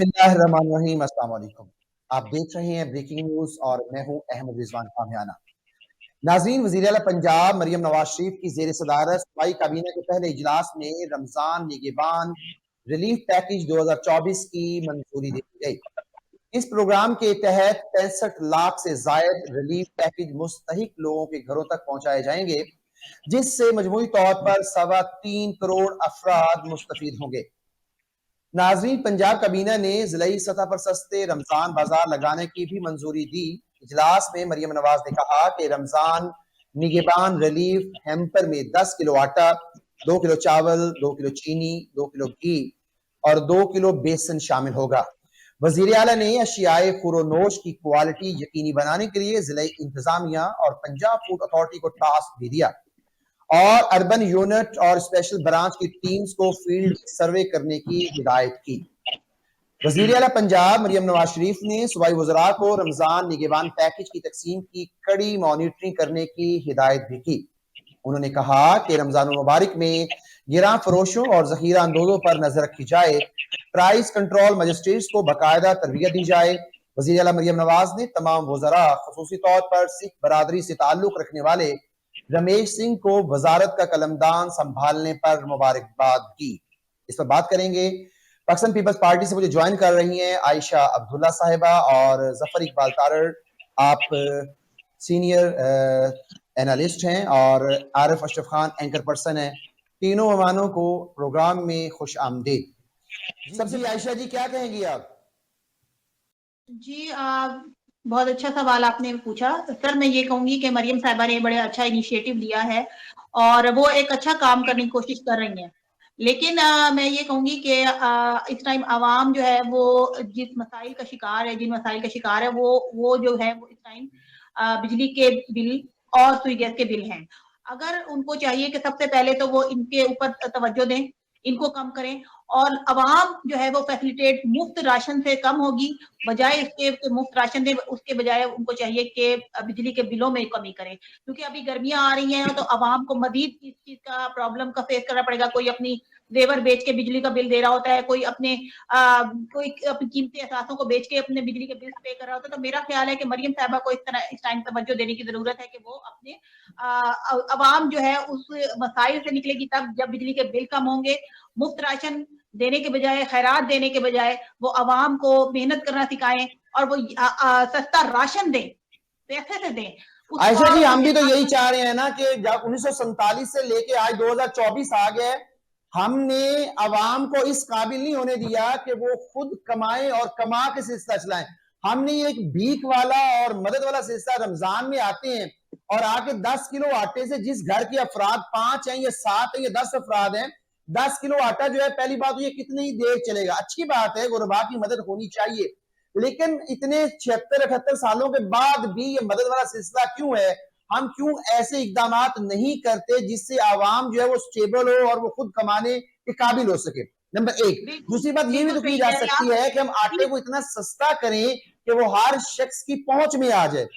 बिस्मिल्लाहिर्रहमानिर्रहीम। अस्सलाम वालेकुम। आप देख रहे हैं ब्रेकिंग न्यूज और मैं हूं अहमद रिजवान कामयाना। नाज़रीन, वज़ीर आला पंजाब मरियम नवाज शरीफ की जेर सदारत सूबाई काबीना के पहले इजलास में रमजान निगहबान रिलीफ पैकेज 2024 की मंजूरी दे दी गई। इस प्रोग्राम के तहत 65 लाख से जायद रिलीफ पैकेज मुस्तहिक लोगों के घरों तक पहुंचाए जाएंगे, जिससे मजमूई तौर पर 3.25 करोड़ अफराद मुस्तफीद होंगे। नाज़रीन, पंजाब काबीना ने ज़िलाई सतह पर सस्ते रमजान बाजार लगाने की भी मंजूरी दी। इजलास में मरियम नवाज ने कहा कि रमजान निगहबान रिलीफ हैम्पर में 10 किलो आटा, 2 किलो चावल, 2 किलो चीनी, 2 किलो घी और 2 किलो बेसन शामिल होगा। वज़ीर आला ने अशियाए खुरोनोश की क्वालिटी यकीनी बनाने के लिए ज़िला इंतजामिया और पंजाब फूड अथॉरिटी को टास्क भी दिया और अर्बन यूनिट और स्पेशल ब्रांच की टीम्स को फील्ड सर्वे करने की हिदायत की। वज़ीर आला पंजाब मरियम नवाज शरीफ ने सूबाई वज़रा को रमजान निगहबान पैकेज की तकसीम की कड़ी मॉनिटरिंग करने की हिदायत भी की। उन्होंने कहा कि रमजान मुबारक में गिरां फरोशों और जखीरा अंदोजों पर नजर रखी जाए, प्राइस कंट्रोल मजिस्ट्रेट्स को बाकायदा तरबियत दी जाए। वज़ीर आला मरियम नवाज ने तमाम वज़रा, खुसूसी तौर पर सिख बरादरी से ताल्लुक रखने वाले रमेश सिंह को वजारत का कलमदान संभालने पर मुबारकबाद की। इस पर बात करेंगे। पाकिस्तान पीपल्स पार्टी से मुझे ज्वाइन कर रही हैं आयशा अब्दुल्ला साहिबा और जफर इकबाल तारड़। आप सीनियर एनालिस्ट हैं और आरिफ अशरफ खान एंकर पर्सन है। तीनों मेहमानों को प्रोग्राम में खुश आमदीद। सबसे आयशा जी, क्या कहेंगी आप? जी, बहुत अच्छा सवाल आपने पूछा। सर, मैं ये कहूंगी कि मरियम साहिबा ने बड़े अच्छा इनिशिएटिव लिया है और वो एक अच्छा काम करने की कोशिश कर रही हैं। लेकिन मैं ये कहूंगी कि इस टाइम आवाम जो है वो जिस मसाइल का शिकार है, जिन मसाइल का शिकार है, वो जो है वो इस टाइम बिजली के बिल और सुई गैस के बिल हैं। अगर उनको चाहिए कि सबसे पहले तो वो इनके ऊपर तवज्जो दें, इनको कम करें और अवाम जो है वो फैसिलिटेट मुफ्त राशन से कम होगी, बजाय इसके मुफ्त राशन दे, उसके बजाय उनको चाहिए कि बिजली के बिलों में कमी करें, क्योंकि अभी गर्मियां आ रही हैं तो अवाम को मजीद इस चीज का प्रॉब्लम का फेस करना पड़ेगा। कोई अपनी जेवर बेच के बिजली का बिल दे रहा होता है, कोई कोई अपनी कीमती असासों को बेच के अपने बिजली के बिल पे कर रहा होता है। तो मेरा ख्याल है कि मरियम साहबा को इस टाइम तवज्जो देने की जरूरत है कि वो अपने अवाम जो है उस मसाइल से निकलेगी तब जब बिजली के बिल कम होंगे। मुफ्त राशन देने के बजाय, खैरात देने के बजाय वो अवाम को मेहनत करना सिखाएं और वो सस्ता राशन दें, पैसे से दें। आयशा जी, हम भी तो यही चाह रहे हैं ना कि जब 1947 से लेके आज 2024 आ गए, हमने अवाम को इस काबिल नहीं होने दिया कि वो खुद कमाएं और कमा के सिलसिला चलाएं। हमने एक भीख वाला और मदद वाला सिलसिला रमजान में आते हैं और आके 10 किलो आटे से जिस घर के अफराद 5 हैं या 7 हैं या 10 अफराद हैं, 10 किलो आटा जो है, पहली बात ये कितनी देर चलेगा। अच्छी बात है, गुरबा की मदद होनी चाहिए, लेकिन इतने 76-78 सालों के बाद भी ये मदद वाला सिलसिला क्यों है? हम क्यों ऐसे इकदाम नहीं करते जिससे आवाम जो है वो स्टेबल हो और वो खुद कमाने के काबिल हो सके? नंबर एक। दूसरी बात ये भी तो की जा सकती है कि हम आटे को इतना सस्ता करें कि वो हर शख्स की पहुंच में आ जाए।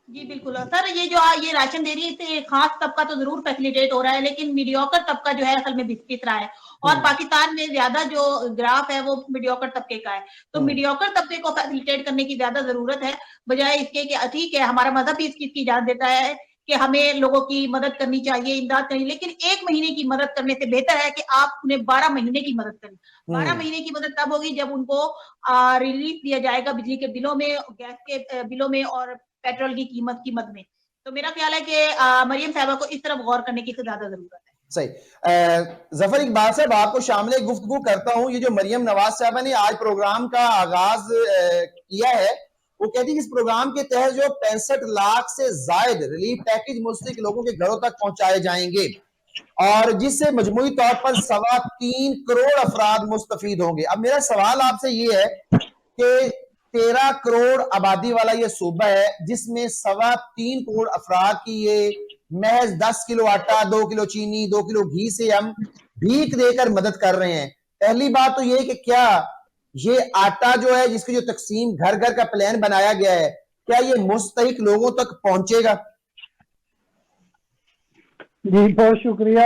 जी बिल्कुल सर, ये राशन दे रही है इससे खास तबका तो जरूर फैसिलिटेट हो रहा है, लेकिन मीडियोकर तबका जो है असल में पिस रहा है और पाकिस्तान में ज्यादा जो ग्राफ है वो मीडियोकर तबके का है। तो मीडियोकर तबके को फैसिलिटेट करने की ज्यादा जरूरत है, बजाय इसके कि ठीक है हमारा मजहब भी इस चीज की इजाजत देता है कि हमें लोगों की मदद करनी चाहिए, इमदाद करनी, लेकिन 1 महीने की मदद करने से बेहतर है कि आप उन्हें 12 महीने की मदद करें। 12 महीने की मदद तब होगी जब उनको रिलीफ दिया जाएगा बिजली के बिलों में, गैस के बिलों में और पेट्रोल की कीमत में। तो मेरा ख्याल है कि मरियम साहबा को इस तरफ गौर करने की ज्यादा जरूरत है। सही। जफर इकबाल साहब, आपको शामिल गुफ्तगू करता हूं। ये जो मरियम नवाज साहबा ने आज प्रोग्राम का आगाज किया है, वो कहती है इस प्रोग्राम के तहत जो 65 लाख से जायद रिलीफ पैकेज मुस्तहिक लोगों के घरों तक पहुंचाए जाएंगे और जिससे मजमूई तौर पर 3.25 करोड़ अफराद मुस्तफीद होंगे। अब मेरा सवाल आपसे ये है कि 13 करोड़ आबादी वाला ये सूबा है जिसमें 3.25 करोड़ अफराद की ये महज 10 किलो आटा, 2 किलो चीनी, 2 किलो घी से हम भीख देकर मदद कर रहे हैं। पहली बात तो ये कि क्या ये आटा जो है जिसकी जो तकसीम घर घर का प्लान बनाया गया है, क्या ये मुस्तहिक लोगों तक पहुंचेगा? جی بہت شکریہ.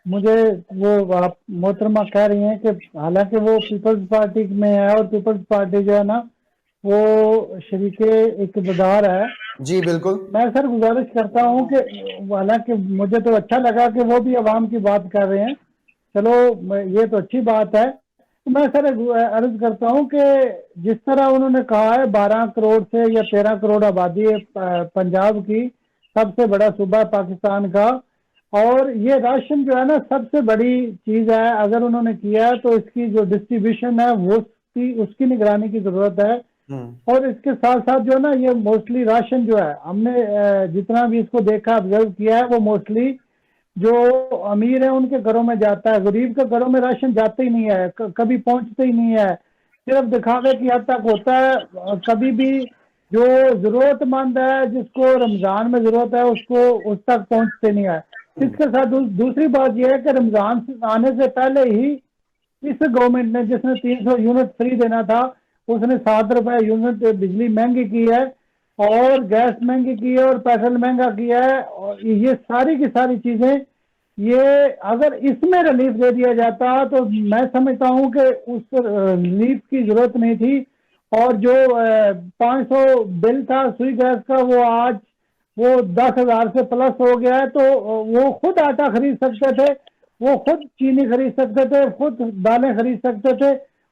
مجھے وہ آپ محترمہ کہہ رہی ہیں کہ حالانکہ وہ پیپلز پارٹی میں ہے اور پیپلز پارٹی جو ہے نا وہ شریک اقتدار ہے. جی بالکل. میں سر گزارش کرتا ہوں کہ حالانکہ مجھے تو اچھا لگا کہ وہ بھی عوام کی بات کر رہے ہیں, چلو یہ تو اچھی بات ہے. میں سر عرض کرتا ہوں کہ جس طرح انہوں نے کہا ہے 12 کروڑ سے یا 13 کروڑ آبادی ہے پنجاب کی, سب سے بڑا صوبہ پاکستان کا, اور یہ راشن جو ہے نا سب سے بڑی چیز ہے. اگر انہوں نے کیا تو اس کی جو ڈسٹریبیوشن ہے وہ اس کی نگرانی کی ضرورت ہے. اور اس کے ساتھ ساتھ جو ہے نا یہ موسٹلی راشن جو ہے ہم نے جتنا بھی اس کو دیکھا آبزرو کیا ہے وہ موسٹلی جو امیر ہیں ان کے گھروں میں جاتا ہے, غریب کے گھروں میں راشن جاتا ہی نہیں ہے, کبھی پہنچتے ہی نہیں ہے, صرف دکھاوے کی حد تک ہوتا ہے. کبھی بھی جو ضرورت مند ہے جس کو رمضان میں ضرورت ہے اس تک پہنچتے نہیں ہے. اس کے ساتھ دوسری بات یہ ہے کہ رمضان آنے سے پہلے ہی اس گورنمنٹ نے جس نے 300 یونٹ فری دینا تھا اس نے 7 روپے یونٹ بجلی مہنگی کی ہے اور گیس مہنگی کی ہے اور پیٹرول مہنگا کیا ہے. اور یہ ساری کی ساری چیزیں یہ اگر اس میں ریلیف دے دیا جاتا تو میں سمجھتا ہوں کہ اس ریلیف کی ضرورت نہیں تھی. اور جو 500 بل تھا سوئی گیس کا وہ آج وہ 10,000 سے پلس ہو گیا ہے. تو وہ خود آٹا خرید سکتے تھے, وہ خود چینی خرید سکتے تھے, خود دالیں خرید سکتے تھے,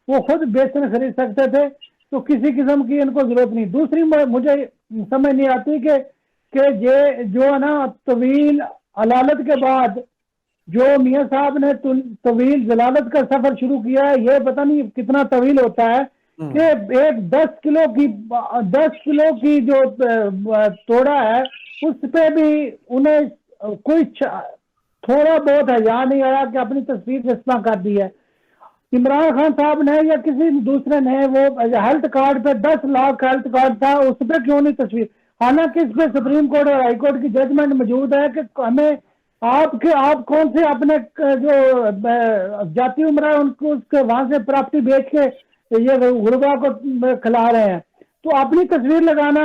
وہ خود بیسن خرید سکتے تھے. تو کسی قسم کی ان کو ضرورت نہیں. دوسری مجھے سمجھ نہیں آتی کہ یہ جو ہے نا طویل علالت کے بعد جو میاں صاحب نے طویل ضلالت کا سفر شروع کیا ہے, یہ پتہ نہیں کتنا طویل ہوتا ہے کہ ایک 10 کلو کی جو توڑا ہے اس پہ بھی انہیں کوئی تھوڑا بہت حیا نہیں آیا کہ اپنی تصویر اس طرح کر دی ہے. عمران خان صاحب نے یا کسی دوسرے نے وہ ہیلتھ کارڈ پہ 10 لاکھ ہیلتھ کارڈ تھا اس پہ کیوں نہیں تصویر, حالانکہ اس پہ سپریم کورٹ اور ہائی کورٹ کی ججمنٹ موجود ہے کہ ہمیں آپ کون سے اپنے جو جاتی عمرہ ان کو اس کے وہاں سے پراپرٹی بیچ کے یہ غربا کو کھلا رہے ہیں. تو اپنی تصویر لگانا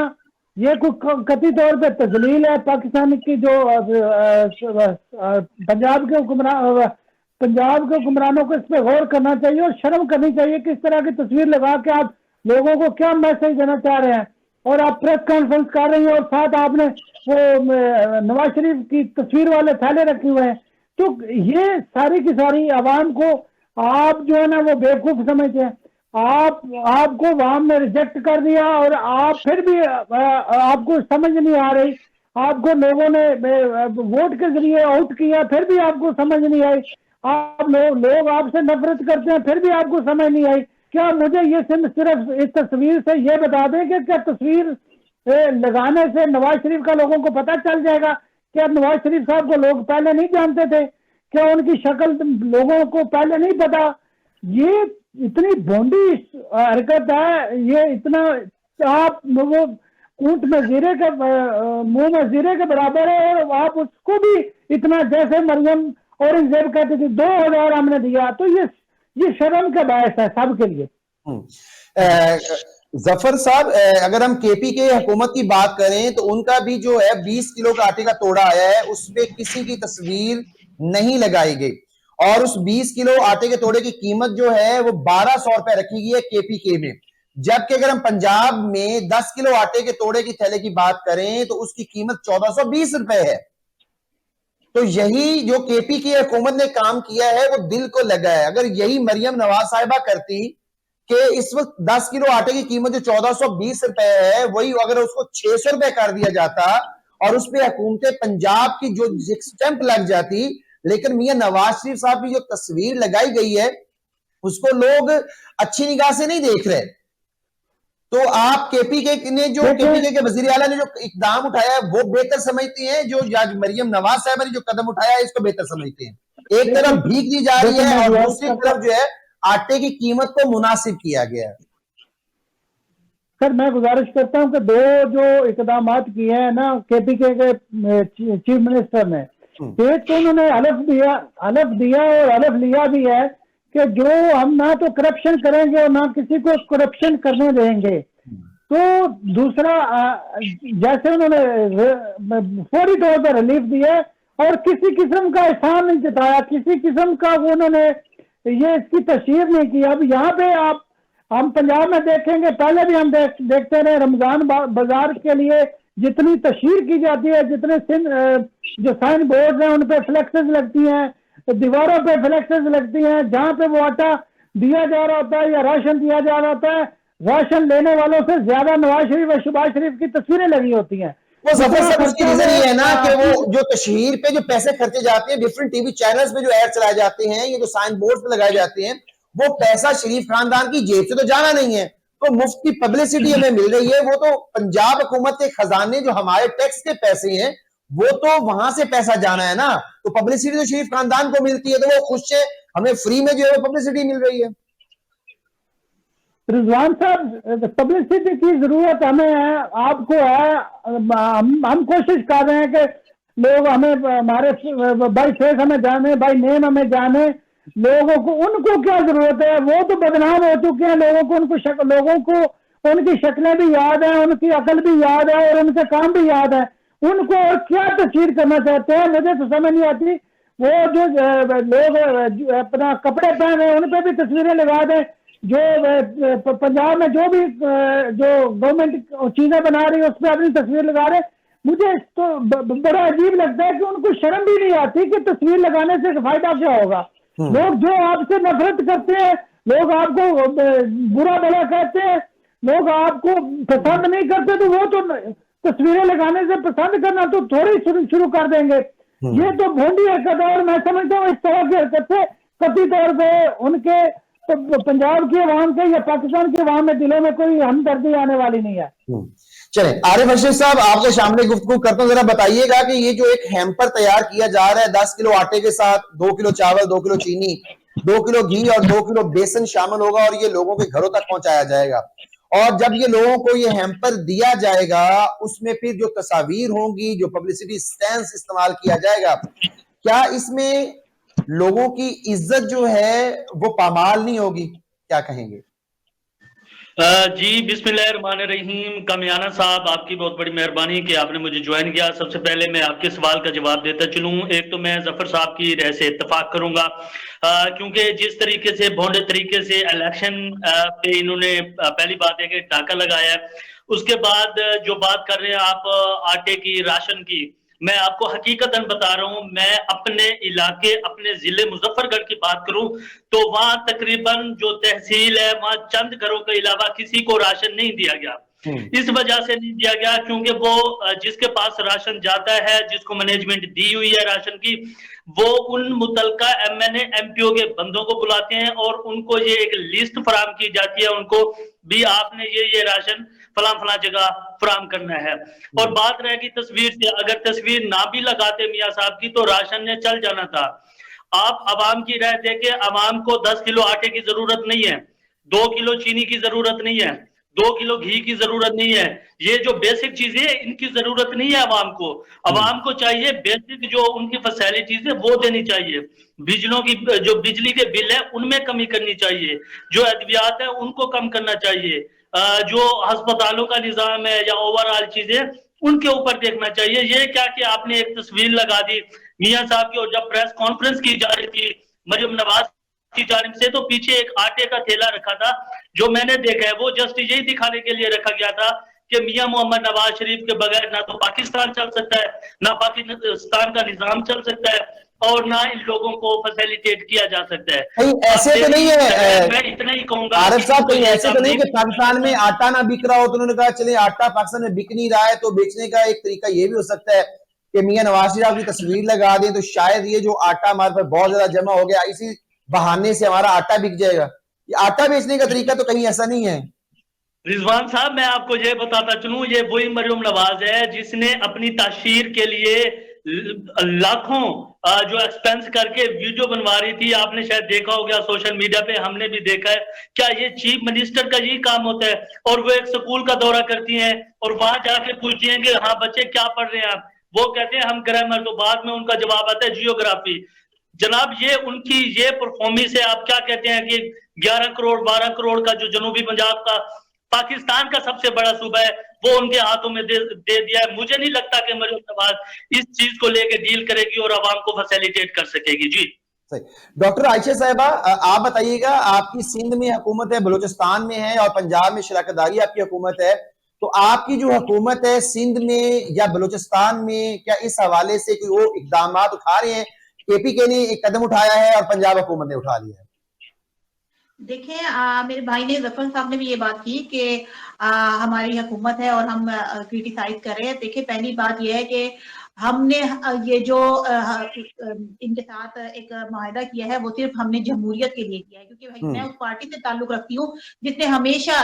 یہ کوئی قطعی طور پہ تذلیل ہے پاکستان کی جو پنجاب کے حکمرانوں کو اس پہ غور کرنا چاہیے اور شرم کرنی چاہیے کہ اس طرح کی تصویر لگا کے آپ لوگوں کو کیا میسج دینا چاہ رہے ہیں. اور آپ پریس کانفرنس کر رہی ہیں اور ساتھ آپ نے وہ نواز شریف کی تصویر والے تھیلے رکھے ہوئے ہیں. تو یہ ساری کی ساری عوام کو آپ جو ہے نا وہ بیوقوف سمجھتے ہیں. آپ کو عوام نے ریجیکٹ کر دیا اور آپ پھر بھی آپ کو سمجھ نہیں آ رہی. آپ کو لوگوں نے ووٹ کے ذریعے آؤٹ کیا پھر بھی آپ کو سمجھ نہیں آئی. لوگ آپ سے نفرت کرتے ہیں پھر بھی آپ کو سمجھ نہیں آئی. کیا مجھے یہ صرف اس تصویر سے یہ بتا دیں کہ کیا تصویر لگانے سے نواز شریف کا لوگوں کو پتہ چل جائے گا؟ کیا نواز شریف صاحب کو لوگ پہلے نہیں جانتے تھے؟ کیا ان کی شکل لوگوں کو پہلے نہیں پتا؟ یہ اتنی بھونڈی حرکت ہے, یہ اتنا آپ وہ اونٹ میں زیرے کے منہ میں زیرے کے برابر ہے. اور آپ اس کو بھی اتنا جیسے مریم اورنگزیب کہتے تھے 2,000 ہم نے دیا. تو یہ شرم کا باعث ہے سب کے لیے. ظفر صاحب اگر ہم کے پی کے حکومت کی بات کریں تو ان کا بھی جو ہے 20 کلو کا آٹے کا توڑا آیا ہے, اس پہ کسی کی تصویر نہیں لگائی گئی اور اس 20 کلو آٹے کے توڑے کی قیمت جو ہے وہ 1,200 روپے رکھی گئی ہے کے پی کے میں. جبکہ اگر ہم پنجاب میں 10 کلو آٹے کے توڑے کی تھیلے کی بات کریں تو اس کی قیمت 1420 روپے ہے. تو یہی جو کے پی کی حکومت نے کام کیا ہے وہ دل کو لگا ہے. اگر یہی مریم نواز صاحبہ کرتی کہ اس وقت 10 کلو آٹے کی قیمت جو 1420 روپے ہے وہی اگر اس کو 600 روپے کر دیا جاتا اور اس پہ حکومت پنجاب کی جو سٹیمپ لگ جاتی, لیکن میاں نواز شریف صاحب کی جو تصویر لگائی گئی ہے اس کو لوگ اچھی نگاہ سے نہیں دیکھ رہے. تو آپ کے پی کے نے جو کے پی کے وزیر اعلیٰ نے جو اقدام اٹھایا ہے وہ بہتر سمجھتی ہیں, جو مریم نواز صاحبہ نے جو قدم اٹھایا ہے اس کو بہتر سمجھتے ہیں؟ ایک طرف بھیک دی جا رہی ہے اور دوسری طرف جو ہے آٹے کی قیمت کو مناسب کیا گیا ہے. سر میں گزارش کرتا ہوں کہ دو جو اقدامات کیے ہیں نا کے پی کے چیف منسٹر نے, ایک تو انہوں نے حلف دیا اور حلف لیا بھی ہے کہ جو ہم نہ تو کرپشن کریں گے اور نہ کسی کو کرپشن کرنے دیں گے. تو دوسرا جیسے انہوں نے فوری طور پر ریلیف دیا اور کسی قسم کا احسان نہیں جتایا, کسی قسم کا انہوں نے یہ اس کی تشہیر نہیں کی. اب یہاں پہ ہم پنجاب میں دیکھیں گے, پہلے بھی ہم دیکھتے رہے, رمضان بازار کے لیے جتنی تشہیر کی جاتی ہے, جتنے جو سائن بورڈ ہیں ان پہ فلیکسز لگتی ہیں, دیواروں پہ فلیکسز لگتی ہیں, جہاں پہ وہ آٹا دیا جا رہا ہوتا ہے یا راشن دیا جا رہا ہوتا ہے, راشن لینے والوں سے زیادہ نواز شریف اور شہباز شریف کی تصویریں لگی ہوتی ہیں. وہ ظفر صاحب اس کی ریزن یہ ہے نا کہ وہ جو تشہیر پہ جو پیسے خرچے جاتے ہیں, ڈیفرنٹ ٹی وی چینلز پہ جو ایڈ چلائے جاتے ہیں, یہ جو سائن بورڈ پہ لگائے جاتے ہیں, وہ پیسہ شریف خاندان کی جیب سے تو جانا نہیں ہے, تو مفت کی پبلسٹی ہمیں مل رہی ہے. وہ تو پنجاب حکومت کے خزانے جو ہمارے ٹیکس کے پیسے ہیں وہ تو وہاں سے پیسہ جانا ہے نا, تو پبلسٹی تو شریف خاندان کو ملتی ہے, تو وہ خوش ہے, ہمیں فری میں جو ہے پبلسٹی مل رہی ہے. رضوان صاحب, پبلسٹی کی ضرورت ہمیں ہے, آپ کو ہے. ہم کوشش کر رہے ہیں کہ لوگ ہمیں, ہمارے بائی فیس ہمیں جانے, بائی نیم ہمیں جانے. لوگوں کو, ان کو کیا ضرورت ہے, وہ تو بدنام ہو چکے ہیں. لوگوں کو ان کی شکلیں بھی یاد ہیں, ان کی عقل بھی یاد ہے, اور ان کے کام بھی یاد ہے. ان کو اور کیا تصویر کرنا چاہتے ہیں, مجھے تو سمجھ نہیں آتی. وہ جو لوگ اپنا کپڑے پہنے ان پہ بھی تصویریں لگا دیں, جو پنجاب میں جو بھی جو گورنمنٹ چیزیں بنا رہی ہے اس پہ اپنی تصویر لگا رہے. مجھے تو بڑا عجیب لگتا ہے کہ ان کو شرم بھی نہیں آتی کہ تصویر لگانے سے فائدہ کیا ہوگا. لوگ جو آپ سے نفرت کرتے ہیں, لوگ آپ کو برا بھلا کہتے ہیں, لوگ آپ کو پسند نہیں کرتے, تو وہ تو تصویریں لگانے سے پسند کرنا تو تھوڑی شروع کر دیں گے. یہ تو بھونڈی حرکت ہے, اور میں سمجھتا ہوں اس طرح کی حرکت سے قطعی طور پہ ان کے پنجاب کی عوام کے یا پاکستان کی عوام میں دلوں میں کوئی ہمدردی آنے والی نہیں ہے. چلیں عارف ارشد صاحب, آپ سے شامل گفتگو کرتا ہوں, ذرا بتائیے گا کہ یہ جو ایک ہیمپر تیار کیا جا رہا ہے 10 کلو آٹے کے ساتھ 2 کلو چاول, 2 کلو چینی, 2 کلو گھی اور 2 کلو بیسن شامل ہوگا, اور یہ لوگوں کے گھروں تک پہنچایا جائے گا. اور جب یہ لوگوں کو یہ ہیمپر دیا جائے گا, اس میں پھر جو تصاویر ہوں گی, جو پبلسٹی سٹینس استعمال کیا جائے گا, کیا اس میں لوگوں کی عزت جو ہے وہ پامال نہیں ہوگی؟ کیا کہیں گے؟ جی بسم اللہ الرحمن الرحیم. کامیانہ صاحب, آپ کی بہت بڑی مہربانی کہ آپ نے مجھے جوائن کیا. سب سے پہلے میں آپ کے سوال کا جواب دیتا چلوں. ایک تو میں ظفر صاحب کی رائے سے اتفاق کروں گا, کیونکہ جس طریقے سے بھونڈے طریقے سے الیکشن پہ انہوں نے پہلی بات ہے کہ ٹاکا لگایا ہے, اس کے بعد جو بات کر رہے ہیں آپ آٹے کی, راشن کی, میں آپ کو حقیقتاً بتا رہا ہوں, میں اپنے علاقے اپنے ضلع مظفر گڑھ کی بات کروں تو وہاں تقریباً جو تحصیل ہے وہاں چند گھروں کے علاوہ کسی کو راشن نہیں دیا گیا. اس وجہ سے نہیں دیا گیا کیونکہ وہ جس کے پاس راشن جاتا ہے, جس کو مینجمنٹ دی ہوئی ہے راشن کی, وہ ان متعلقہ M N A M P O کے بندوں کو بلاتے ہیں اور ان کو یہ ایک لسٹ فراہم کی جاتی ہے, ان کو بھی آپ نے یہ راشن فلاں فلاں جگہ فراہم کرنا ہے. اور بات رہے گی تصویر سے, اگر تصویر نہ بھی لگاتے میاں صاحب کی تو راشن نے چل جانا تھا. آپ عوام کی رائے دیکھیں, عوام کو 10 کلو آٹے کی ضرورت نہیں ہے, 2 کلو چینی کی ضرورت نہیں ہے, 2 کلو گھی کی ضرورت نہیں ہے. یہ جو بیسک چیزیں ہیں ان کی ضرورت نہیں ہے عوام کو. عوام کو چاہیے بیسک جو ان کی فیسلٹیز ہے وہ دینی چاہیے. بجلوں کی جو بجلی کے بل ہے ان میں کمی کرنی چاہیے, جو ادویات ہیں ان کو کم کرنا چاہیے, جو ہسپتالوں کا نظام ہے یا اوور آل چیزیں ان کے اوپر دیکھنا چاہیے. یہ کیا کہ آپ نے ایک تصویر لگا دی میاں صاحب کی, اور جب پریس کانفرنس کی جا رہی تھی مریم نواز کی جانب سے تو پیچھے ایک آٹے کا تھیلا رکھا تھا, جو میں نے دیکھا ہے وہ جسٹ یہی دکھانے کے لیے رکھا گیا تھا کہ میاں محمد نواز شریف کے بغیر نہ تو پاکستان چل سکتا ہے, نہ پاکستان کا نظام چل سکتا ہے, اور نہ ان لوگوں کو فیسیلیٹیٹ کیا جا سکتا ہے. ایسے تو نہیں ہے, میں اتنا ہی کہوں گا عارف صاحب, کہیں ایسے تو نہیں کہ پاکستان میں آٹا نہ بک رہا ہو تو انہوں نے کہا چلیں آٹا پاکستان میں بک نہیں رہا ہے تو بیچنے کا ایک طریقہ یہ بھی ہو سکتا ہے کہ میاں نواز شریف کی تصویر لگا دیں تو شاید یہ جو آٹا ہمارے پر بہت زیادہ جمع ہو گیا اسی بہانے سے ہمارا آٹا بک جائے گا. یہ آٹا بیچنے کا طریقہ تو کہیں ایسا نہیں ہے. رضوان صاحب, میں آپ کو یہ بتاتا چلوں, یہ وہی مریم نواز ہے جس نے اپنی تشہیر کے لیے لاکھوں جو ایکسپینس کر کے ویڈیو بنوا رہی تھی. آپ نے شاید دیکھا ہو گیا سوشل میڈیا پہ, ہم نے بھی دیکھا ہے. کیا یہ چیف منسٹر کا یہی کام ہوتا ہے؟ اور وہ ایک سکول کا دورہ کرتی ہیں اور وہاں جا کے پوچھتی ہیں کہ ہاں بچے کیا پڑھ رہے ہیں, وہ کہتے ہیں ہم گرامر, تو بعد میں ان کا جواب آتا ہے جیوگرافی. جناب یہ ان کی یہ پرفارمنس ہے. آپ کیا کہتے ہیں کہ 11 کروڑ 12 کروڑ کا جو جنوبی پنجاب کا पाकिस्तान का सबसे बड़ा सूबा है वो उनके हाथों में दे दिया है। मुझे नहीं लगता कि मरियम नवाज इस चीज को लेके डील करेगी और आवाम को फैसिलिटेट कर सकेगी। जी सही। डॉक्टर आयशा साहिबा, आप बताइएगा, आपकी सिंध में हुकूमत है, बलूचिस्तान में है और पंजाब में शराकतदारी आपकी हुकूमत है, तो आपकी जो हुकूमत है सिंध में या बलूचिस्तान में, क्या इस हवाले से कोई वो इकदाम उठा रहे हैं? केपीके ने एक कदम उठाया है और पंजाब हुकूमत ने उठा लिया है। देखिए, मेरे भाई ने, जफर साहब ने भी ये बात की कि हमारी हुकूमत है और हम क्रिटिसाइज कर रहे हैं। देखिए, पहली बात ये है कि हमने ये जो इनके साथ एक मुआहदा किया है वो सिर्फ हमने जमहूरियत के लिए किया है, क्योंकि भाई मैं उस पार्टी से ताल्लुक रखती हूँ जिसने हमेशा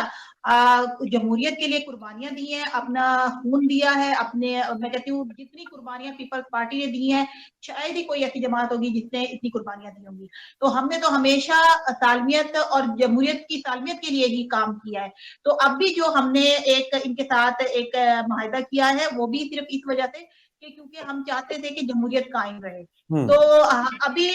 जमहूरियत के लिए कुर्बानियां दी हैं, अपना खून दिया है, अपने, मैं कहती हूँ जितनी कुर्बानियां पीपल्स पार्टी ने दी हैं शायद ही कोई ऐसी जमात होगी जिसने इतनी कुर्बानियां दी होंगी। तो हमने तो हमेशा सालमियत और जमहूरियत की सालमियत के लिए ही काम किया है। तो अब भी जो हमने एक इनके साथ एक मुआहदा किया है वो भी सिर्फ इस वजह से कि क्योंकि हम चाहते थे कि जमहूरियत कायम रहे। तो अभी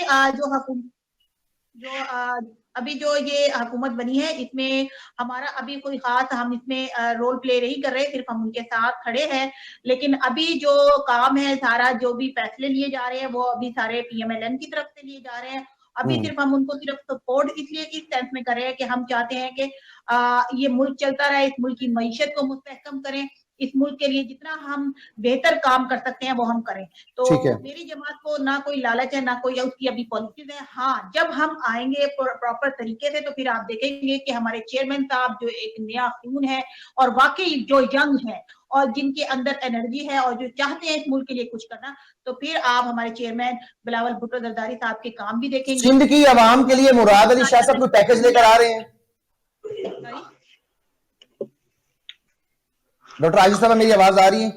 अभी जो ये हुकूमत बनी है इसमें हमारा अभी कोई खास हम इसमें रोल प्ले नहीं कर रहे, सिर्फ हम उनके साथ खड़े हैं। लेकिन अभी जो काम है, सारा जो भी फैसले लिए जा रहे हैं वो अभी सारे PMLN की तरफ से लिए जा रहे हैं। अभी सिर्फ हम उनको सिर्फ सपोर्ट इसलिए इस सेंस में कर रहे हैं कि हम चाहते हैं कि ये मुल्क चलता रहे, इस मुल्क की मईशत को मुस्तहकम करें, इस मुल्क के लिए जितना हम बेहतर काम कर सकते हैं वो हम करें। तो मेरी जमात को ना कोई लालच है, ना कोई उसकी अभी पॉलिसीज है। हाँ, जब हम आएंगे प्रॉपर तरीके से तो फिर आप देखेंगे कि हमारे चेयरमैन साहब जो एक नया खून है और वाकई जो यंग है और जिनके अंदर एनर्जी है और जो चाहते हैं इस मुल्क के लिए कुछ करना, तो फिर आप हमारे चेयरमैन बिलावल भुट्टो जरदारी साहब के काम भी देखेंगे। सिंध की आवाम के लिए मुराद अली शाह साहब कोई पैकेज लेकर आ रहे हैं? डॉक्टर आयशा साहब, मेरी आवाज आ रही है?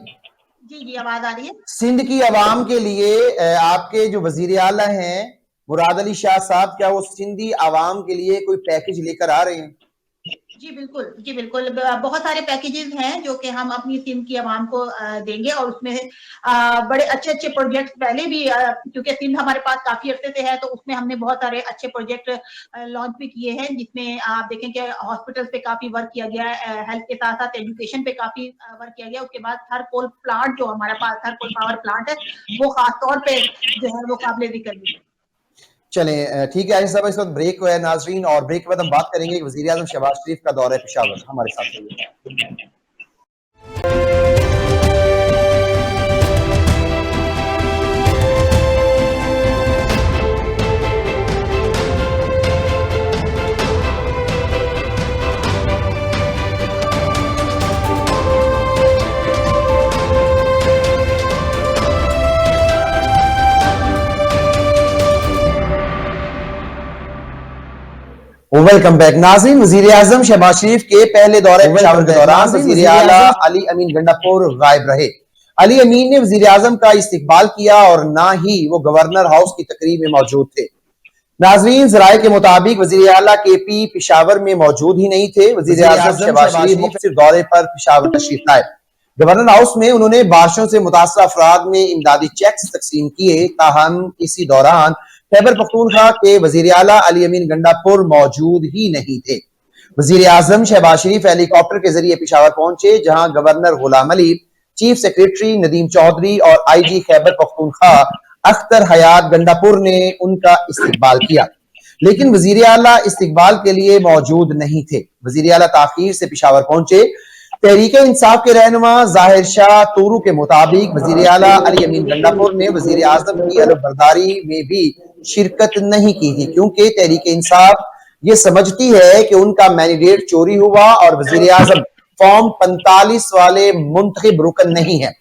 जी आवाज आ रही है। सिंध की आवाम के लिए आपके जो वजीर आला हैं मुराद अली शाह साहब, क्या वो सिंधी आवाम के लिए कोई पैकेज लेकर आ रहे हैं? जी बिल्कुल, बहुत सारे पैकेजेस हैं जो कि हम अपनी सिंध की आवाम को देंगे और उसमें बड़े अच्छे प्रोजेक्ट्स पहले भी, क्योंकि सिंध हमारे पास काफी अरसे से है तो उसमें हमने बहुत सारे अच्छे प्रोजेक्ट लॉन्च भी किए हैं, जिसमें आप देखें कि हॉस्पिटल्स पे काफी वर्क किया गया है, हेल्थ के साथ साथ एजुकेशन पे काफी वर्क किया गया। उसके बाद हर कोल प्लांट जो हमारे पास हर कोल पावर प्लांट है वो खासतौर पे जो है वो काबिल जिक्र है। चलें, ठीक है आयशा साहब, इस वक्त ब्रेक है नाजरीन, और ब्रेक के बाद हम बात करेंगे वज़ीर आज़म शहबाज शरीफ का दौरा पेशावर। हमारे साथ रहिए। वेलकम बैक नाज़रीन। वज़ीर आज़म शहबाज शरीफ के पहले दौरे पेशावर के दौरान वज़ीर आला अली अमीन गंडापुर गायब रहे। अली अमीन ने वज़ीर आज़म का इस्तकबाल किया और ना ही वो गवर्नर हाउस की तकरीब में मौजूद थे। नाज़रीन, ज़राए के मुताबिक वज़ीर आला KP पेशावर में मौजूद ही नहीं थे। वज़ीर आज़म शहबाज शरीफ मुख्तलिफ दौरे पर पेशावर तशरीफ लाए। गवर्नर हाउस में उन्होंने बारिशों से मुतासर अफराद में इमदादी चेक्स तकसीम किए, ताहम इसी दौरान खैबर पख्तूनख्वा के वजीर आला अली अमीन गंडापुर मौजूद ही नहीं थे। वजीर आजम शहबाज शरीफ हेलीकॉप्टर के जरिए पेशावर पहुंचे, जहां governor Ghulam Ali, chief secretary Nadeem Chaudhary और IG खैबर पख्तूनख्वा अख्तर हयात गंडापुर ने उनका इस्तकबाल किया, लेकिन वजीर आला इस्तकबाल के लिए मौजूद नहीं थे। वजीर आला ताखीर से पेशावर पहुंचे। तहरीक इंसाफ के रहनुमा जाहिर शाह तूरू के मुताबिक वजीर आला अली अमीन गंडापुर ने वजीर आजम की अलबरदारी में भी शिरकत नहीं की थी, क्योंकि तहरीक इंसाफ ये समझती है कि उनका मैंडेट चोरी हुआ और वजीर आजम फॉर्म 45 वाले मुंतखब रुकन नहीं है,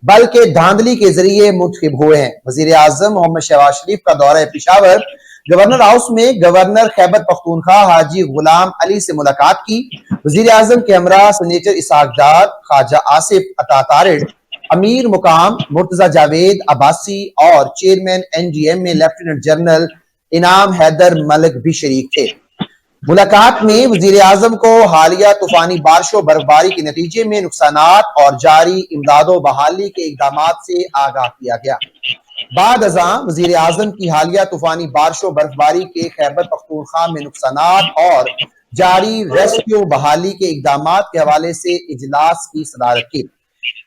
बल्कि धांधली के जरिए मुंतखब हुए हैं। वजीर आजम मोहम्मद शहबाज शरीफ का दौरा पेशावर, गवर्नर हाउस में गवर्नर खैबर पख्तूनख्वा हाजी गुलाम अली से मुलाकात की। वजीर आजम के हमरा सेनेटर इसहाक डार, ख्वाजा आसिफ अता तारिड़, अमीर मुकाम मुर्तजा जावेद अब्बासी और चेयरमैन NGM में लेफ्टिनेंट जनरल इनाम हैदर मलिक भी शरीक थे। मुलाकात में वजीर आजम को हालिया तूफानी बारिशों बर्फबारी के नतीजे में नुकसानात और जारी इमदादो बहाली के इकदामात से आगाह किया गया। बाद अज़ां वजीर आजम की हालिया तूफानी बारिशों बर्फबारी के खैबर पख्तूनख्वा में नुकसानात और जारी रेस्क्यू बहाली के इकदामात के हवाले से इजलास की सदारत की।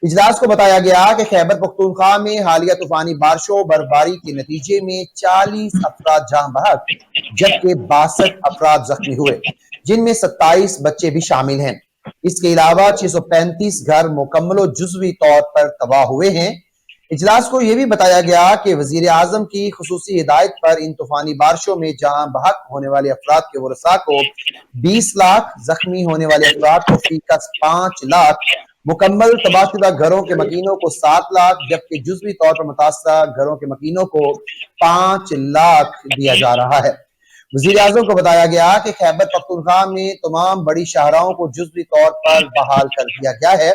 इजलास को बताया गया कि खैबर पख्तूनख्वा में हालिया तूफानी बारिशों बर्फबारी के नतीजे में 40 अफराद जान बहक जबकि 62 अफराद जख्मी हुए, जिनमें 27 बच्चे भी शामिल हैं। इसके अलावा 635 घर मुकम्मल जुज़वी तौर पर तबाह हुए हैं। इजलास को यह भी बताया गया कि वजीर आजम की खुसूसी हिदायत पर इन तूफानी बारिशों में जान बहक होने वाले अफराद के वरसा को 20 लाख, जख्मी होने वाले अफराद को फीकस 5 लाख, मुकम्मल तबाहशुदा घरों के मकीनों को 7 लाख, जबकि जुज़वी तौर पर मुतासरा घरों के मकीनों को 5 लाख दिया जा रहा है। वजीर आजम को बताया गया कि खैबर पख्तूनख्वा में तमाम बड़ी शाहराओं को जुज़वी तौर पर बहाल कर दिया गया है,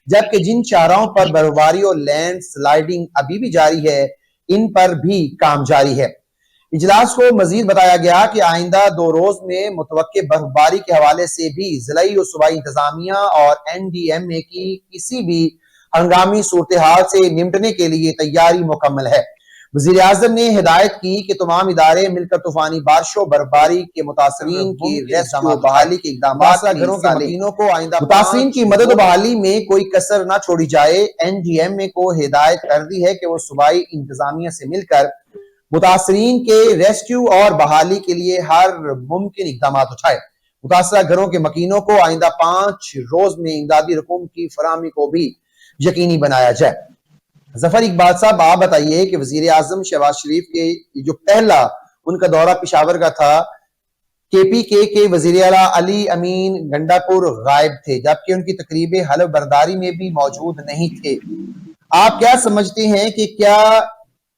जबकि जिन शाहराओं पर बर्फबारी और लैंड स्लाइडिंग अभी भी जारी है, इन पर भी काम जारी है। इजलास को मजीद बताया गया कि आइंदा 2 रोज में मुतवक्के बर्फबारी के हवाले से भी जिलाई और सूबाई इंतजामिया और NDMA की किसी भी हंगामी सूरत हाल से निपटने के लिए तैयारी मुकम्मल है। वजीर आजम ने हिदायत की कि तमाम इदारे मिलकर तूफानी बारिशों बर्फबारी के मुतासरीन की रेस्क्यू बहाली के इकदामात घरों के मकीनों को आइंदा मुतासरीन की मदद बहाली में कोई कसर न छोड़ी जाए। NDMA को हिदायत कर दी है कि वो सूबाई इंतजामिया से मिलकर मुतासरीन के रेस्क्यू और बहाली के लिए हर मुमकिन इकदाम उठाए। मुतासरा घरों के मकीनों को आइंदा 5 रोज में इमदादी रकूम की फराहमी को भी यकीनी बनाया जाए। जफर इकबाल साहब, आप बताइए कि वजीर आजम शहबाज शरीफ के जो पहला उनका दौरा पेशावर का था, KPK के वजीर आला अली अमीन गंडापुर गायब थे, जबकि उनकी तकरीब हलफ बर्दारी में भी मौजूद नहीं थे। आप क्या समझते हैं कि क्या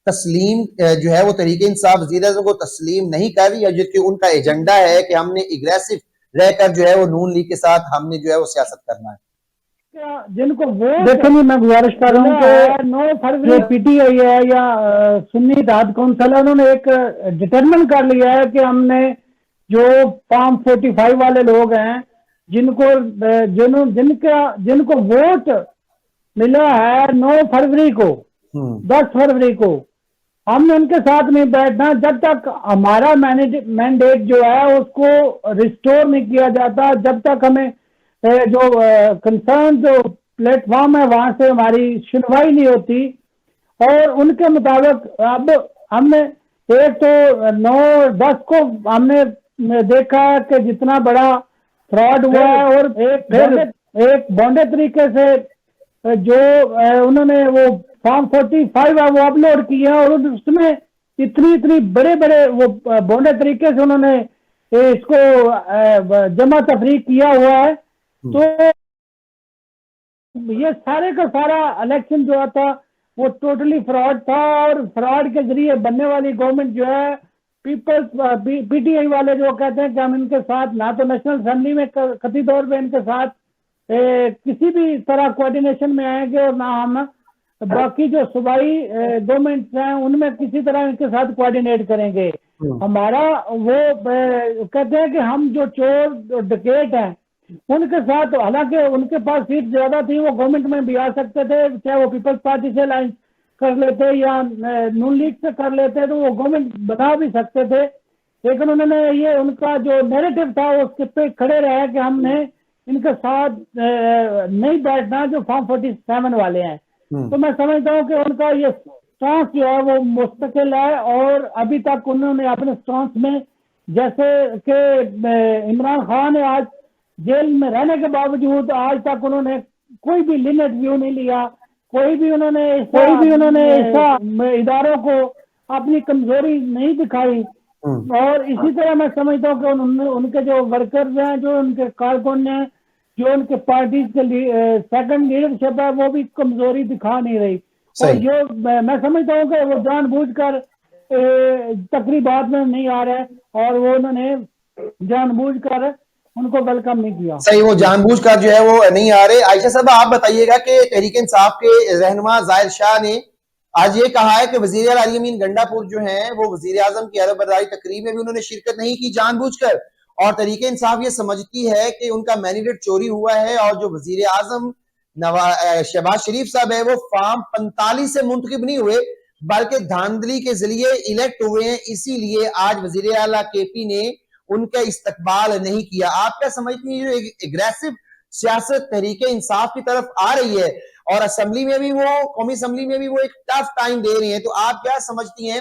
तस्लीम जो है वो तहरीक इंसाफ वज़ीर आज़म को तस्लीम नहीं कर रही है, जबकि उनका एजेंडा है कि हमने एग्रेसिव रहकर जो है वो नून लीग के साथ हमने जो है वो सियासत करना है? जिनको वो देखो नहीं, मैं गुजारिश कर रहा हूँ कि 9 फरवरी PTI है या सुन्नी इत्तेहाद कौंसिल है, उन्होंने एक डिटरमिन कर लिया है कि हमने जो फॉर्म 45 वाले लोग हैं जिनको वोट मिला है 9 फरवरी को 10 फरवरी को, हमने उनके साथ नहीं बैठना जब तक हमारा मैंडेट जो है उसको रिस्टोर नहीं किया जाता, जब तक हमें जो कंसर्न जो प्लेटफॉर्म है वहां से हमारी सुनवाई नहीं होती। और उनके मुताबिक अब हमने एक तो 9-10 को हमने देखा कि जितना बड़ा फ्रॉड हुआ है, और एक बॉन्डे तरीके से जो उन्होंने वो फॉर्म 45 है वो अपलोड किया, और उसमें इतनी बड़े वो बॉन्डे तरीके से उन्होंने इसको जमा तफरीक किया हुआ है। तो ये सारे का सारा इलेक्शन जो था वो टोटली फ्रॉड था, और फ्रॉड के जरिए बनने वाली गवर्नमेंट जो है PTI वाले जो कहते हैं कि हम इनके साथ ना तो नेशनल असेंबली में कथित तौर पे इनके साथ किसी भी तरह कोऑर्डिनेशन में आएंगे, और ना हम बाकी जो सूबाई गवर्नमेंट्स हैं उनमें किसी तरह इनके साथ कोऑर्डिनेट करेंगे। हमारा वो कहते हैं कि हम जो चोर डकैत हैं उनके साथ, हालांकि उनके पास सीट ज्यादा थी, वो गवर्नमेंट में भी आ सकते थे, चाहे वो पीपल्स पार्टी से अलायंस कर लेते या नून लीग से कर लेते, तो वो गवर्नमेंट बना भी सकते थे। लेकिन उन्होंने ये उनका जो नैरेटिव था उसके पे खड़े रहे कि हमने इनके साथ नहीं बैठना जो फॉर्म 47 वाले हैं। तो मैं समझता हूँ कि उनका ये स्टांस जो है वो मुस्तकिल है, और अभी तक उन्होंने अपने स्टांस में, जैसे कि इमरान खान ने आज जेल में रहने के बावजूद आज तक उन्होंने कोई भी लिमिट व्यू नहीं लिया, कोई भी उन्होंने ऐसा इदारों को अपनी कमजोरी नहीं दिखाई। और इसी तरह मैं समझता हूँ कि उनके जो वर्कर्स हैं, जो उनके कारकुन हैं, जो उनके पार्टी के सेकंड लीडरशिप है, वो भी कमजोरी दिखा नहीं रही। और जो मैं समझता हूँ कि वो जानबूझकर तकरीबात में नहीं आ रहे, और वो उन्होंने जानबूझकर उनको वेलकम नहीं किया। सही, वो जानबूझकर जो है वो नहीं आ रहे। आयशा साहब, आप बताइएगा कि तहरीक इंसाफ के रहनुमा जाहिर शाह ने आज ये कहा है कि वजीर अली अमीन गंडापुर जो हैं वो वजीर आजम की हलफ बर्दारी तकरीब में भी उन्होंने शिरकत नहीं की जानबूझकर, और तहरीक इंसाफ ये समझती है कि उनका मैंडेट चोरी हुआ है, और जो वजीर आजम शहबाज शरीफ साहब है वो फॉर्म 45 से मुंतखब नहीं हुए बल्कि धांधली के जरिए इलेक्ट हुए हैं। इसीलिए आज वजीर आला KP ने ان کا استقبال نہیں کیا. آپ کیا سمجھتی ہیں جو اگریسو سیاست تحریک انصاف کی طرف آ رہی ہے اور اسمبلی میں بھی وہ قومی اسمبلی میں بھی وہ ایک ٹف ٹائم دے رہی ہیں, تو آپ کیا سمجھتی ہیں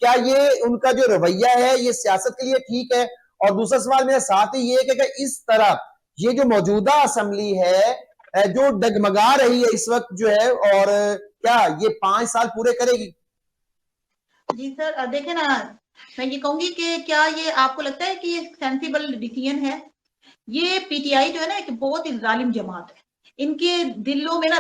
کیا یہ ان کا جو رویہ ہے یہ سیاست کے لیے ٹھیک ہے؟ اور دوسرا سوال میرے ساتھ ہی یہ ہے کہ اس طرح یہ جو موجودہ اسمبلی ہے جو ڈگمگا رہی ہے اس وقت جو ہے, اور کیا یہ 5 سال پورے کرے گی؟ جی سر دیکھیں نا, میں یہ کہوں گی کہ کیا یہ آپ کو لگتا ہے کہ یہ سینسیبل ڈیسیژن ہے؟ یہ پی ٹی آئی جو ہے نا ایک بہت ہی ظالم جماعت ہے, ان کے دلوں میں نا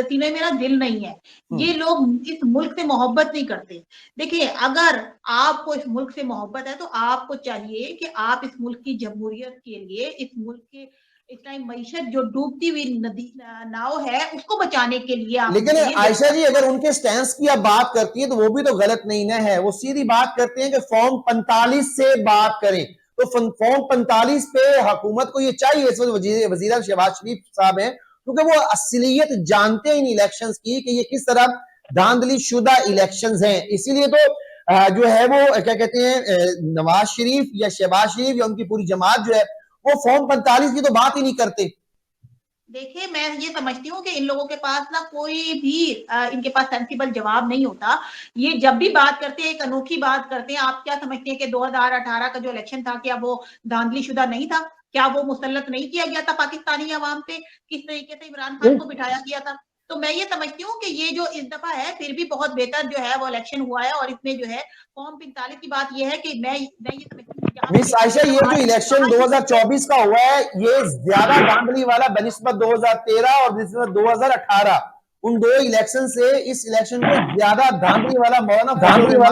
سینے میں نا دل نہیں ہے, یہ لوگ اس ملک سے محبت نہیں کرتے. دیکھیں اگر آپ کو اس ملک سے محبت ہے تو آپ کو چاہیے کہ آپ اس ملک کی جمہوریت کے لیے, اس ملک کے اس ٹائم معیشت جو ڈوبتی ہوئی ندی ناؤ ہے اس کو بچانے کے لیے آپ, لیکن عائشہ جی اگر ان کے سٹینس کی آپ بات کرتی ہیں تو وہ بھی تو غلط نہیں نہ ہے. وہ سیدھی بات کرتے ہیں کہ فارم 45 سے بات کریں, تو فارم 45 پہ حکومت کو یہ چاہیے, اس وقت وزیر شہباز شریف صاحب ہیں, کیونکہ وہ اصلیت جانتے ہیں ان الیکشنز کی کہ یہ کس طرح دھاندلی شدہ الیکشنز ہیں. اسی لیے تو جو ہے وہ کیا کہتے ہیں نواز شریف یا شہباز شریف یا ان کی پوری جماعت جو ہے وہ فارم 45 کی تو بات ہی نہیں کرتے. دیکھیں میں یہ سمجھتی ہوں کہ ان لوگوں کے پاس نا کوئی بھی ان کے پاس سینسیبل جواب نہیں ہوتا. یہ جب بھی بات کرتے ہیں ایک انوکھی بات کرتے ہیں. آپ کیا سمجھتے ہیں کہ 2018 کا جو الیکشن تھا کیا وہ دھاندلی شدہ نہیں تھا؟ کیا وہ مسلط نہیں کیا گیا تھا پاکستانی عوام پہ؟ کس طریقے سے عمران خان کو بٹھایا گیا تھا؟ تو میں یہ سمجھتی ہوں کہ یہ جو اس دفعہ ہے پھر بھی بہت بہتر جو ہے وہ الیکشن ہوا ہے, اور اس میں جو ہے فارم 45 کی بات یہ ہے کہ میں یہ سمجھتی ہوں مس عائشہ یہ جو الیکشن 2024 کا ہوا ہے یہ زیادہ دھاندلی والا بنسبت 2013 اور بنسبت 2018 ان دو الیکشن سے اس الیکشن کو زیادہ دھاندلی والا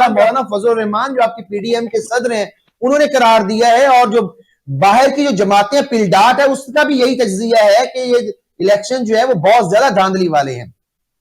مولانا فضل الرحمان جو آپ کی پی ڈی ایم کے صدر ہیں انہوں نے قرار دیا ہے, اور جو باہر کی جو جماعتیں پلڈاٹ ہے اس کا بھی یہی تجزیہ ہے کہ یہ الیکشن جو ہے وہ بہت زیادہ دھاندلی والے ہیں.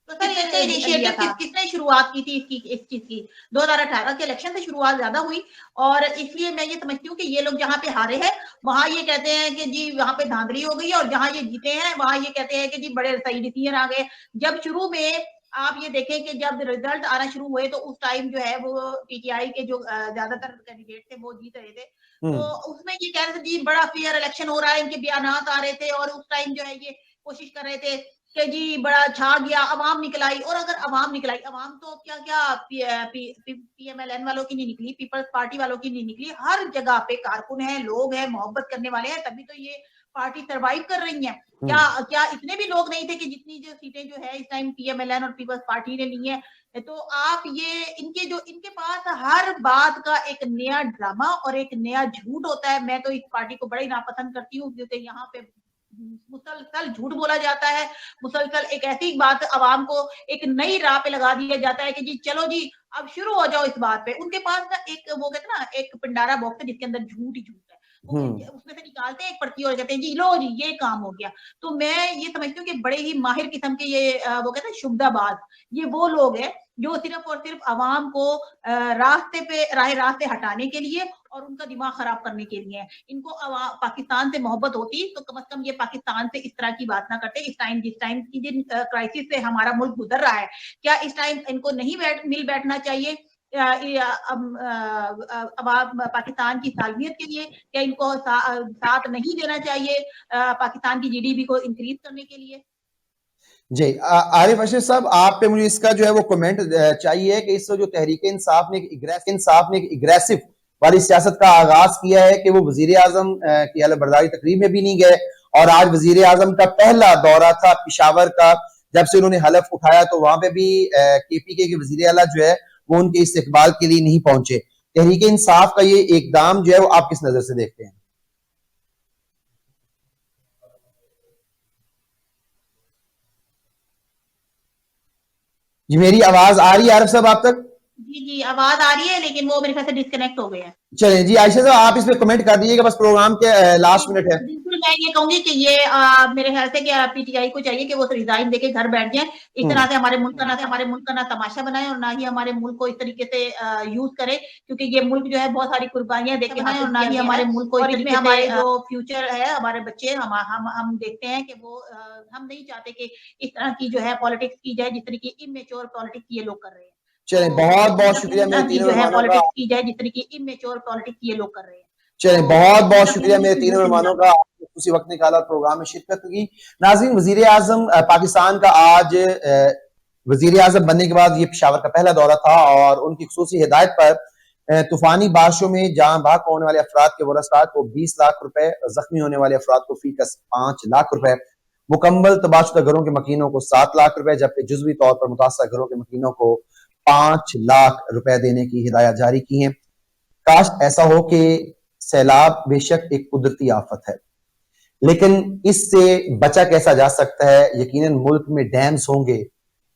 تو سر اس کا انیشیٹو کس نے شروعات کی تھی اس چیز کی؟ 2018 کے الیکشن سے شروعات زیادہ ہوئی, اور اس لیے میں یہ سمجھتی ہوں کہ یہ لوگ جہاں پہ ہارے ہیں وہاں یہ کہتے ہیں کہ جی وہاں پہ دھاندلی ہو گئی, اور جہاں یہ جیتے ہیں وہاں یہ کہتے ہیں کہ جی بڑے صحیح ڈیسیژن آ گئے. جب شروع میں آپ یہ دیکھیں کہ جب ریزلٹ آنا شروع ہوئے تو اس ٹائم جو ہے وہ پی ٹی آئی کے جو زیادہ تر کینڈیڈیٹ تھے وہ جیت رہے تھے, تو اس میں یہ کہہ رہے تھے جی بڑا فیئر الیکشن ہو رہا ہے, ان کے بیانات آ رہے تھے, اور اس ٹائم جو ہے یہ کوشش کر رہے تھے کہ جی بڑا چھا گیا, عوام نکل آئی. اور اگر عوام نکل آئی, عوام تو کیا پی ایم ایل این والوں کی نہیں نکلی, پیپلز پارٹی والوں کی نہیں نکلی, ہر جگہ پہ کارکن ہیں, لوگ ہیں, محبت کرنے والے ہیں, تبھی تو یہ پارٹی سروائیو کر رہی ہیں. کیا اتنے بھی لوگ نہیں تھے کہ جتنی جو سیٹیں جو ہے اس time P M L N اور پیپلز پارٹی نے لی ہیں؟ تو آپ یہ ان کے پاس ہر بات کا ایک نیا ڈرامہ اور ایک نیا جھوٹ ہوتا ہے. میں تو اس پارٹی کو بڑی ناپسند کرتی ہوں کیونکہ یہاں پہ مسلسل جھوٹ بولا جاتا ہے, مسلسل ایک ایسی بات عوام کو ایک نئی راہ پہ لگا دیا جاتا ہے کہ جی چلو جی اب شروع ہو جاؤ اس بات پہ. ان کے پاس نا ایک وہ کہتے ہیں نا ایک پنڈارا باکس ہے جس کے اندر جھوٹ ہی جھوٹ ہے, اس میں سے نکالتے ہیں ایک پرچی اور کہتے ہیں جی لو جی یہ کام ہو گیا. تو میں یہ سمجھتی ہوں کہ بڑے ہی ماہر قسم کے یہ وہ کہتے ہیں شبدہ باز, یہ وہ لوگ ہیں جو صرف اور صرف عوام کو راہ راستے ہٹانے کے لیے اور ان کا دماغ خراب کرنے کے لیے. ان کو پاکستان سے محبت ہوتی تو کم از کم یہ پاکستان سے اس طرح کی بات نہ کرتے. جس ٹائم کی جن کرائسس سے ہمارا ملک گزر رہا ہے, کیا اس ٹائم ان کو نہیں مل بیٹھنا چاہیے پاکستان کی سالمیت کے لیے؟ کیا ان کو ساتھ نہیں دینا چاہیے پاکستان کی جی ڈی پی کو انکریز کرنے کے لیے؟ جی عارف اشرف صاحب آپ پہ مجھے اس کا جو ہے وہ کمنٹ چاہیے کہ اس جو تحریک انصاف نے ایک اگریسو والی سیاست کا آغاز کیا ہے کہ وہ وزیر اعظم کی اعلی برداری تقریب میں بھی نہیں گئے, اور آج وزیر اعظم کا پہلا دورہ تھا پشاور کا, جب سے انہوں نے حلف اٹھایا تو وہاں پہ بھی کے پی کے وزیر اعلیٰ جو ہے وہ ان کے استقبال کے لیے نہیں پہنچے. تحریک انصاف کا یہ اقدام جو ہے وہ آپ کس نظر سے دیکھتے ہیں؟ جی میری آواز آ رہی ہے عارف صاحب آپ تک؟ جی آواز آ رہی ہے لیکن وہ میرے خیال سے ڈسکنیکٹ ہو گئے ہیں. چلیں جی عائشہ صاحب آپ اس پہ کمنٹ کر دیجیے گا, بس پروگرام کے لاسٹ منٹ ہے. بالکل میں یہ کہوں گی کہ یہ میرے خیال سے کہ پی ٹی آئی کو چاہیے کہ وہ ریزائن دے کے گھر بیٹھ جائیں. اس طرح سے ہمارے ملک کا نہ تماشا بنائے اور نہ ہی ہمارے ملک کو اس طریقے سے یوز کرے, کیونکہ یہ ملک جو ہے بہت ساری قربانیاں دے کے حاصل, اور نہ ہی ہمارے ملک کو, اور اس میں ہمارے جو فیوچر ہے ہمارے بچے ہم دیکھتے ہیں کہ وہ ہم نہیں چاہتے کہ اس طرح کی جو ہے پالیٹکس کی جائے جس طرح کی امیچور پالیٹکس یہ لوگ کر رہے ہیں. چلیں بہت بہت شکریہ میرے تینوں جو ہے مہمانوں کا. پالیٹکس کی جائے جس طرح کی امیچور پالیٹکس یہ لوگ کر رہے ہیں. चलें, बहुत बहुत शुक्रिया मेरे तीनों मेहमानों का, उसी वक्त निकाला और प्रोग्राम में शिरकत की। नाज़रीन, वजीर आजम पाकिस्तान का आज वजीर आजम बनने के बाद ये पेशावर का पहला दौरा था और उनकी खुसूसी हिदायत पर तूफानी बारिशों में जान बहक होने वाले अफराद के वरसात को 20 लाख रुपए, जख्मी होने वाले अफराद को फीकस 5 लाख रुपए, मुकम्मल तबाहशुदा घरों के मकीनों को 7 लाख रुपए, जबकि जुज़वी तौर पर मुतासर घरों के मकीनों को 5 लाख रुपए देने की हिदायत जारी की है। काश ऐसा हो कि सैलाब बेशक एक कुदरती आफत है, लेकिन इससे बचा कैसा जा सकता है? यकीनन मुल्क में डैम्स होंगे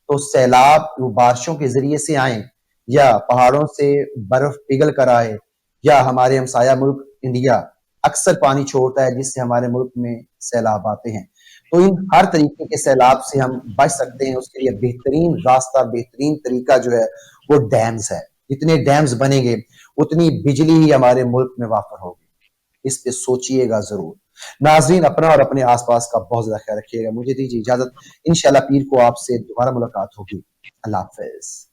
तो सैलाब वो बारिशों के जरिए से आए या पहाड़ों से बर्फ पिघल कर आए या हमारे हमसाया मुल्क इंडिया अक्सर पानी छोड़ता है जिससे हमारे मुल्क में सैलाब आते हैं। तो इन हर तरीके के सैलाब से हम बच सकते हैं, उसके लिए बेहतरीन रास्ता, बेहतरीन तरीका जो है वो डैम्स है। जितने डैम्स बनेंगे उतनी बिजली ही हमारे मुल्क में वाफर होगी। इस पे सोचिएगा जरूर। नाज़रीन, अपना और अपने आसपास का बहुत ज्यादा ख्याल रखिएगा। मुझे दीजिए इजाजत, इंशाल्लाह पीर को आपसे दोबारा मुलाकात होगी। अल्लाह हाफिज।